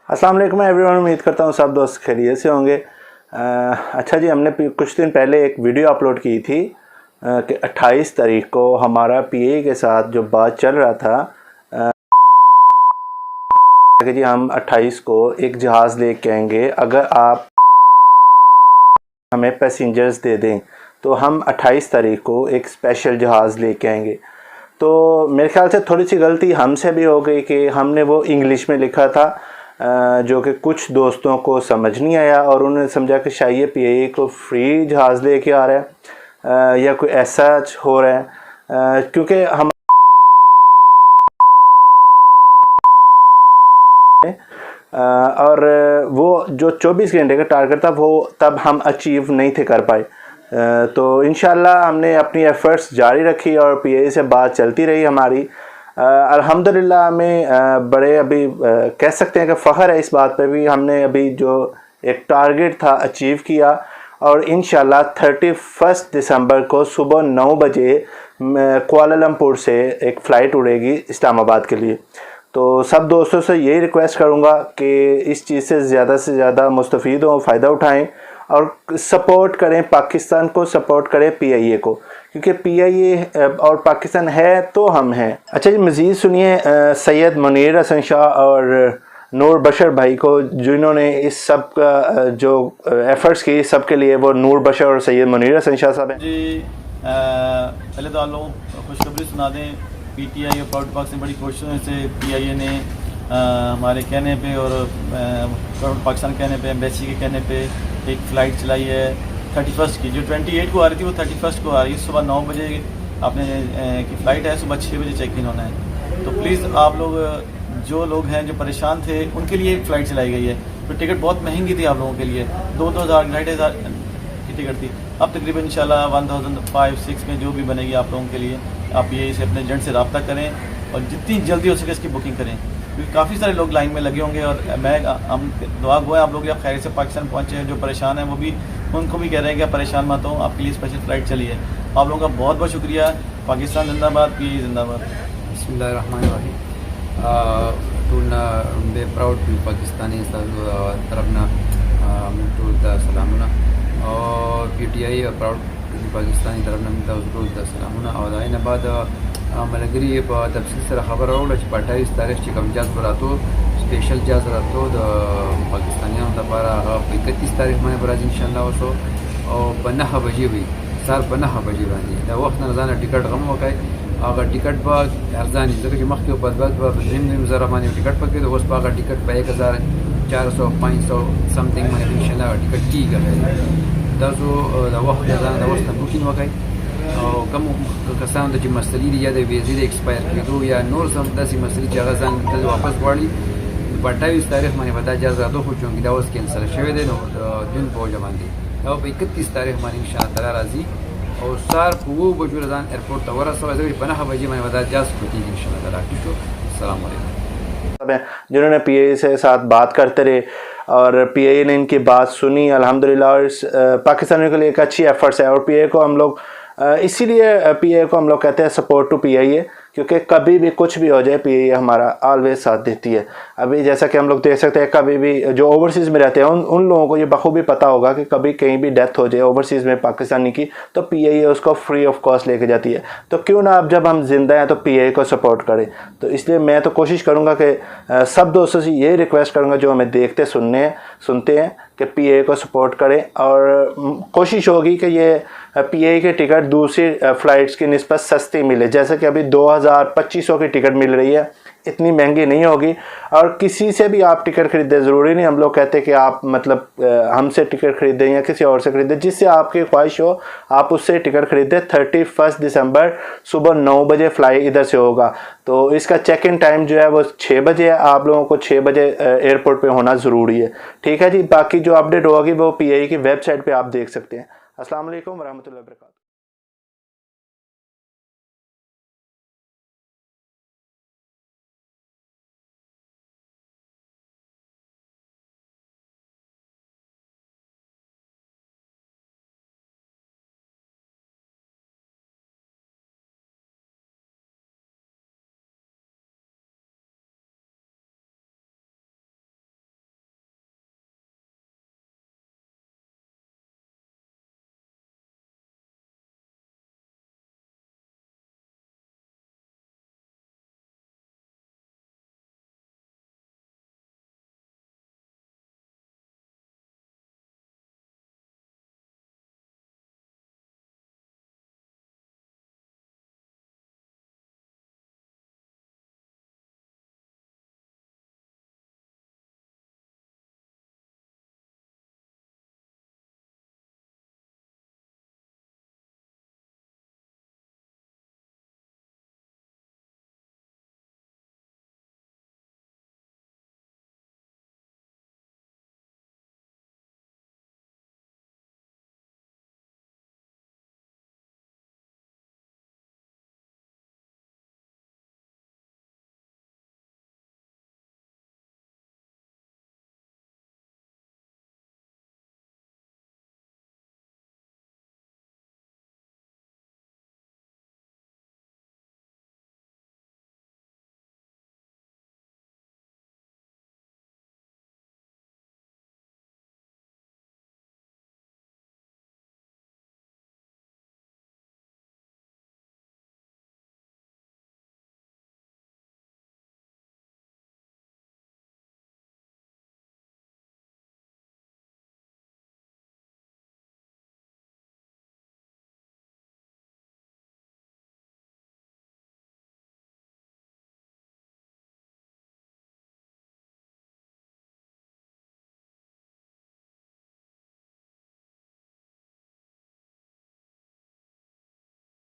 अस्सलाम वालेकुम एवरीवन, उम्मीद करता हूँ सब दोस्त खैरियत से होंगे। अच्छा जी, हमने कुछ दिन पहले एक वीडियो अपलोड की थी कि 28 तारीख को हमारा पीए के साथ जो बात चल रहा था कि जी हम 28 को एक जहाज़ लेके आएंगे, अगर आप हमें पैसेंजर्स दे दें तो हम 28 तारीख को एक स्पेशल जहाज़ लेके आएंगे। तो मेरे ख्याल से थोड़ी सी गलती हमसे भी हो गई कि हमने वो इंग्लिश में लिखा था जो कि कुछ दोस्तों को समझ नहीं आया और उन्होंने समझा कि शायद ये पीए को फ्री जहाज़ लेके आ रहा है या कोई ऐसा हो रहा है, क्योंकि हम और वो जो 24 घंटे का टारगेट था वो तब हम अचीव नहीं थे कर पाए। तो इंशाल्लाह हमने अपनी एफ़र्ट्स जारी रखी और पीए से बात चलती रही हमारी। अल्हम्दुलिल्लाह हमें बड़े अभी कह सकते हैं कि फ़ख्र है इस बात पे भी, हमने अभी जो एक टारगेट था अचीव किया और इंशाल्लाह 31 दिसंबर को सुबह 9 बजे कुआलालंपुर से एक फ़्लाइट उड़ेगी इस्लामाबाद के लिए। तो सब दोस्तों से यही रिक्वेस्ट करूँगा कि इस चीज़ से ज़्यादा मुस्तफ़ीद हों, फ़ायदा उठाएं और सपोर्ट करें, पाकिस्तान को सपोर्ट करें, पीआईए को, क्योंकि पीआईए और पाकिस्तान है तो हम हैं। अच्छा जी, मज़ीद सुनिए सैयद मुनीर हसन शाह और नूर बशर भाई को, जिन्होंने इस सब का जो एफ़र्ट्स की सब के लिए, वो नूर बशर और सैयद मुनीर हसन शाह साहब हैं जी। पहले तो आप लोगों को खुशखबरी सुना दें, पीटीआई और प्राउड पाक से बड़ी कोशिशों से पीआईए ने हमारे कहने पे और प्राउड पाकिस्तान कहने पे, एम्बेसी के कहने पे एक फ़्लाइट चलाई है 31 की, जो 28 को आ रही थी वो 31 को आ रही है। सुबह 9 बजे आपने की फ़्लाइट है, सुबह 6 बजे चेक इन होना है। तो प्लीज़ आप लोग, जो लोग हैं जो परेशान थे, उनके लिए एक फ़्लाइट चलाई गई है। तो टिकट बहुत महंगी थी आप लोगों के लिए, 2,000 2,500 की टिकट थी। अब तकरीबन इंशाल्लाह 1,500-6 में जो भी बनेगी आप लोगों के लिए, आप ये इसे अपने एजेंट से रब्ता करें और जितनी जल्दी हो सके इसकी बुकिंग करें, क्योंकि काफ़ी सारे लोग लाइन में लगे होंगे। और हम दुआ गो हैं आप लोग आप खैर से पाकिस्तान पहुँचे हैं। जो परेशान हैं वो भी, उनको भी कह रहे हैं कि आप परेशान मत हो, आपके लिए स्पेशल फ़्लाइट चली है। आप लोगों का बहुत बहुत शुक्रिया। पाकिस्तान जिंदाबाद, पीआईए जिंदाबाद। बिस्मिल्लाहिर्रहमानिर्रहीम। टूलना बे प्राउड पाकिस्तानी तरफना सलामुना और पीटीआई और प्राउड पाकिस्तानी तरफना सलामुना और आइन बाद मलगरी तफसील से खबर हो 28 तारीख से कम जाज बरातो स्पेशल जाज रातो पाकिस्तानियों दोबारा 31 तारीख में बराज इंशाल्लाह वसो और 9 बजे हुई सार 9 बजे बानी वक्त नजाना टिकट गम वकाई अगर टिकट पर अर्जानी जगह मख के ऊपर ज़रा मानी टिकट पर तो उस पर टिकट पर 1,400-500 समथिंग में इंशाल्लाह टिकट की गए दसो वक्त नजाना वस्त बुकिंग वकाई और कम कसान द मसली या द वीज़ा एक्सपायर किदो या नोर सम दसी मसली जगह तल वापस वाली 28 तारीख में बता जाज रातो हो चुकी दावस कैंसिल शवे दे दिन पहुँच जमानी अब 31 तारीख में इंशाल्लाह राजी और सार वो बजुरदान एयरपोर्ट तवरा सवाल 9 बजे में बता जाज होती इंशाल्लाह। अस्सलाम वालेकुम। जिन्होंने पीआईए से साथ बात करते रहे और पीआईए ने इनकी बात सुनी अल्हम्दुलिल्लाह, और इस पाकिस्तानियों के लिए एक अच्छी एफर्ट्स है। और पीआईए को हम लोग इसीलिए पीआईए को हम लोग कहते हैं सपोर्ट टू पीआईए, क्योंकि कभी भी कुछ भी हो जाए पीआईए हमारा ऑलवेज साथ देती है। अभी जैसा कि हम लोग देख सकते हैं, कभी भी जो ओवरसीज़ में रहते हैं उन लोगों को ये बखूबी पता होगा कि कभी कहीं भी डेथ हो जाए ओवरसीज़ में पाकिस्तानी की, तो पीआईए उसको फ्री ऑफ कॉस्ट लेके जाती है। तो क्यों ना अब जब हम जिंदा हैं तो पीआईए को सपोर्ट करें। तो इसलिए मैं तो कोशिश करूँगा कि सब दोस्तों से ये रिक्वेस्ट करूँगा जो हमें देखते सुनते हैं कि पीआईए को सपोर्ट करें। और कोशिश होगी कि ये पीआईए की टिकट दूसरी फ़्लाइट्स की निस्बत सस्ती मिले, जैसे कि अभी 2,000-2,500 की टिकट मिल रही है, इतनी महंगी नहीं होगी। और किसी से भी आप टिकट खरीदें, ज़रूरी नहीं हम लोग कहते कि आप मतलब हमसे टिकट खरीदें या किसी और से खरीदें, जिससे आपकी ख्वाहिश हो आप उससे टिकट खरीदें। 31 दिसंबर सुबह 9 बजे फ़्लाइट इधर से होगा, तो इसका चेक इन टाइम जो है वो 6 बजे है। आप लोगों को 6 बजे एयरपोर्ट पे होना ज़रूरी है, ठीक है जी। बाकी जो अपडेट होगी वो पीआईए की वेबसाइट पे आप देख सकते हैं। अस्सलाम वालेकुम वरहमतुल्लाहि वबरकातुहू।